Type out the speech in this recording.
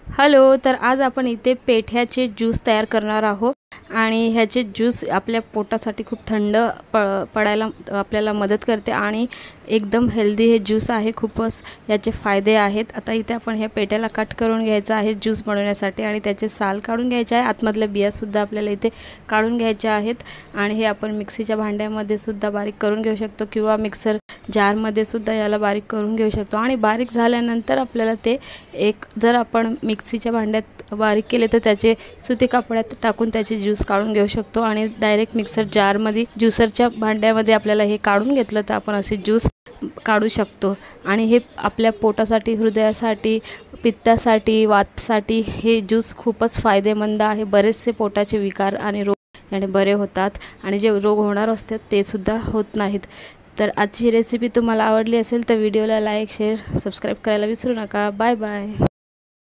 Hello, तर आज आपण इथे पेठ्याचे ज्यूस तयार करणार आहोत आणि ह्याचे ज्यूस आपल्या पोटासाठी खूप थंड पडायला आपल्याला मदत करते आणि एकदम हेल्दी हे ज्यूस आहे। खूपच याचे फायदे आहेत। आता इथे आपण ह्या पेठ्याला कट करून घ्यायचा आहे ज्यूस बनवण्यासाठी आणि त्याचे साल काढून घ्यायचे आहे। आतमधल्या बिया सुद्धा आपल्याला इथे काढून घ्यायच्या आहेत आणि हे आपण मिक्सीच्या भांड्यामध्ये सुद्धा बारीक करून घेऊ शकतो किंवा मिक्सर जारमध्ये सुद्धा याला बारीक करून घेऊ शकतो आणि बारीक झाल्यानंतर आपल्याला ते जर आपण मिक्सीच्या भांड्यात बारीक केले तर त्याचे सुती कापडात टाकून त्याचे ज्यूस काढून घेऊ शकतो आणि डायरेक्ट मिक्सर जारमध्ये ज्युसरच्या भांड्यामध्ये आपल्याला हे काढून घेतलं तर आपण असे ज्यूस काढू शकतो आणि हे आपल्या पोटासाठी, हृदयासाठी, पित्तासाठी, वातासाठी हे ज्यूस खूपच फायदेमंद आहे। बरेचसे पोटाचे विकार आणि रोग याने बरे होतात आणि जे रोग होणार असतात ते सुद्धा होत नाहीत। तर आजची रेसिपी तुम्हाला आवडली असेल तर व्हिडिओला लाईक, शेअर, सबस्क्राईब करायला विसरू नका। Bye bye.